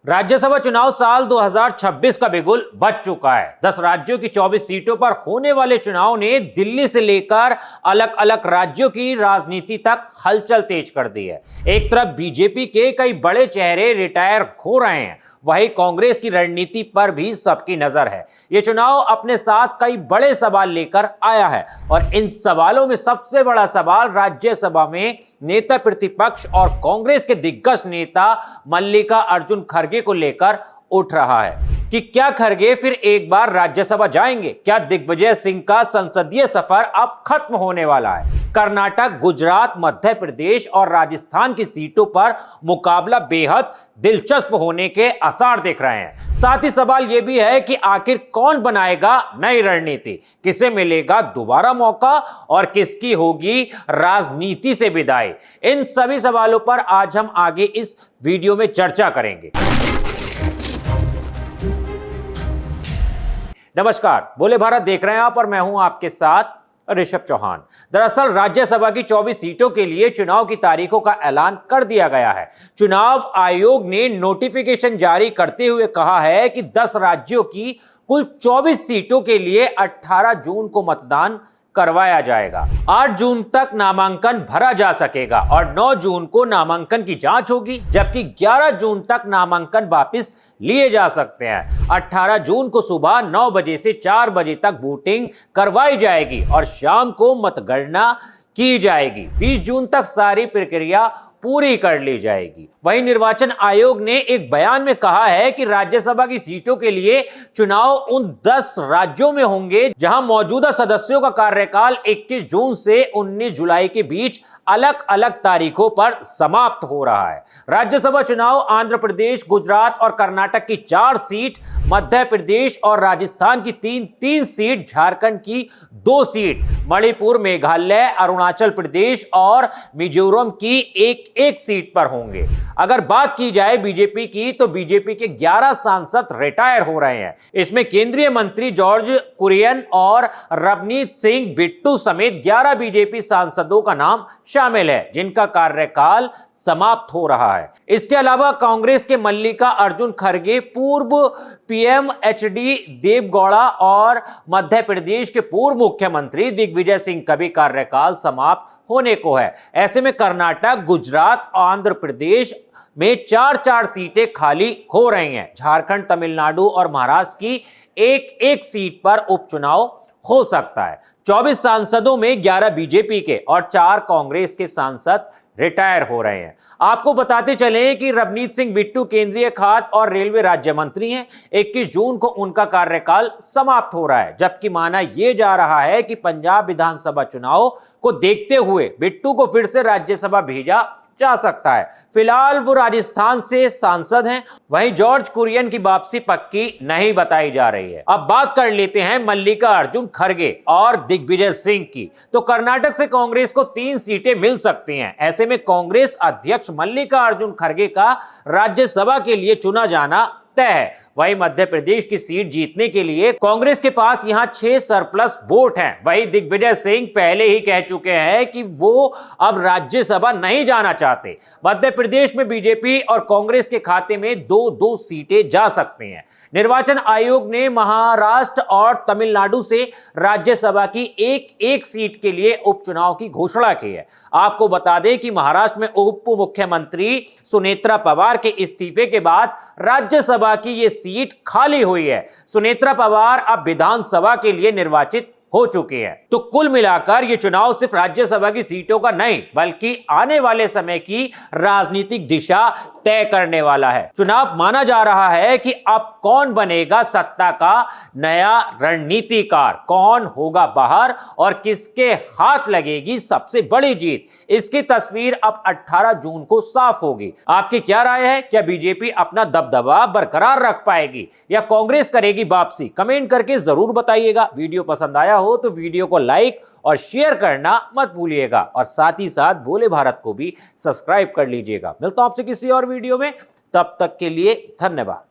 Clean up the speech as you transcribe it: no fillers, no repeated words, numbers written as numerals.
राज्यसभा चुनाव साल 2026 का बिगुल बज चुका है। 10 राज्यों की 24 सीटों पर होने वाले चुनाव ने दिल्ली से लेकर अलग अलग राज्यों की राजनीति तक हलचल तेज कर दी है। एक तरफ बीजेपी के कई बड़े चेहरे रिटायर हो रहे हैं, वहीं कांग्रेस की रणनीति पर भी सबकी नजर है। यह चुनाव अपने साथ कई बड़े सवाल लेकर आया है और इन सवालों में सबसे बड़ा सवाल राज्यसभा में नेता प्रतिपक्ष और कांग्रेस के दिग्गज नेता मल्लिका अर्जुन खड़गे को लेकर उठ रहा है कि क्या खड़गे फिर एक बार राज्यसभा जाएंगे? क्या दिग्विजय सिंह का संसदीय सफर अब खत्म होने वाला है? कर्नाटक, गुजरात, मध्य प्रदेश और राजस्थान की सीटों पर मुकाबला बेहद दिलचस्प होने के आसार दिख रहे हैं। साथ ही सवाल यह भी है कि आखिर कौन बनाएगा नई रणनीति, किसे मिलेगा दोबारा मौका और किसकी होगी राजनीति से विदाई। इन सभी सवालों पर आज हम आगे इस वीडियो में चर्चा करेंगे। नमस्कार, बोले भारत देख रहे हैं आप और मैं हूं आपके साथ ऋषभ चौहान। दरअसल राज्यसभा की 24 सीटों के लिए चुनाव की तारीखों का ऐलान कर दिया गया है। चुनाव आयोग ने नोटिफिकेशन जारी करते हुए कहा है कि 10 राज्यों की कुल 24 सीटों के लिए 18 जून को मतदान करवाया जाएगा। 8 जून तक नामांकन भरा जा सकेगा और 9 जून को नामांकन की जांच होगी, जबकि 11 जून तक नामांकन वापस लिए जा सकते हैं। 18 जून को सुबह 9 बजे से 4 बजे तक वोटिंग करवाई जाएगी और शाम को मतगणना की जाएगी। 20 जून तक सारी प्रक्रिया पूरी कर ली जाएगी। वहीं निर्वाचन आयोग ने एक बयान में कहा है कि राज्यसभा की सीटों के लिए चुनाव उन 10 राज्यों में होंगे जहां मौजूदा सदस्यों का कार्यकाल 21 जून से 19 जुलाई के बीच अलग अलग तारीखों पर समाप्त हो रहा है। राज्यसभा चुनाव आंध्र प्रदेश, गुजरात और कर्नाटक की 4 सीट, मध्य प्रदेश और राजस्थान की 3 सीट, झारखंड की 2 सीट, मणिपुर, मेघालय, अरुणाचल प्रदेश और मिजोरम की एक सीट पर होंगे। अगर बात की जाए बीजेपी की, तो बीजेपी के 11 सांसद रिटायर हो रहे हैं। इसमें केंद्रीय मंत्री जॉर्ज कुरियन और रवनीत सिंह बिट्टू समेत 11 बीजेपी सांसदों का नाम शामिल है, जिनका कार्यकाल समाप्त हो रहा है। इसके अलावा कांग्रेस के मल्लिका अर्जुन खड़गे, पूर्व पीएम एचडी देवगौड़ा और मध्य प्रदेश के पूर्व मुख्यमंत्री दिग्विजय सिंह का भी कार्यकाल समाप्त होने को है। ऐसे में कर्नाटक, गुजरात, आंध्र प्रदेश में 4 सीटें खाली हो रही हैं। झारखंड, तमिलनाडु और महाराष्ट्र की एक सीट पर उपचुनाव हो सकता है। 24 सांसदों में 11 बीजेपी के और 4 कांग्रेस के सांसद रिटायर हो रहे हैं। आपको बताते चलें कि रवनीत सिंह बिट्टू केंद्रीय खाद्य और रेलवे राज्य मंत्री हैं। 21 जून को उनका कार्यकाल समाप्त हो रहा है, जबकि माना यह जा रहा है कि पंजाब विधानसभा चुनाव को देखते हुए बिट्टू को फिर से राज्यसभा भेजा जा सकता है। फिलहाल वो राजस्थान से सांसद हैं। वहीं जॉर्ज कुरियन की वापसी पक्की नहीं बताई जा रही है। अब बात कर लेते हैं मल्लिका अर्जुन खड़गे और दिग्विजय सिंह की। तो कर्नाटक से कांग्रेस को 3 सीटें मिल सकती हैं। ऐसे में कांग्रेस अध्यक्ष मल्लिका अर्जुन खड़गे का राज्यसभा के लिए चुना जाना तय है। वहीं मध्य प्रदेश की सीट जीतने के लिए कांग्रेस के पास यहां 6 सरप्लस वोट हैं। वहीं दिग्विजय सिंह पहले ही कह चुके हैं कि वो अब राज्यसभा नहीं जाना चाहते। मध्य प्रदेश में बीजेपी और कांग्रेस के खाते में 2 सीटें जा सकती हैं। निर्वाचन आयोग ने महाराष्ट्र और तमिलनाडु से राज्यसभा की एक सीट के लिए उपचुनाव की घोषणा की है। आपको बता दें कि महाराष्ट्र में उप मुख्यमंत्री सुनेत्रा पवार के इस्तीफे के बाद राज्यसभा की यह सीट खाली हुई है। सुनेत्रा पवार अब विधानसभा के लिए निर्वाचित हो चुकी है। तो कुल मिलाकर यह चुनाव सिर्फ राज्यसभा की सीटों का नहीं, बल्कि आने वाले समय की राजनीतिक दिशा तय करने वाला है। चुनाव माना जा रहा है कि अब कौन बनेगा सत्ता का नया रणनीतिकार, कौन होगा बाहर और किसके हाथ लगेगी सबसे बड़ी जीत। इसकी तस्वीर अब 18 जून को साफ होगी। आपकी क्या राय है? क्या बीजेपी अपना दबदबा बरकरार रख पाएगी या कांग्रेस करेगी वापसी? कमेंट करके जरूर बताइएगा। वीडियो पसंद आया हो तो वीडियो को लाइक और शेयर करना मत भूलिएगा और साथ ही साथ बोले भारत को भी सब्सक्राइब कर लीजिएगा। मिलता हूं आपसे किसी और वीडियो में, तब तक के लिए धन्यवाद।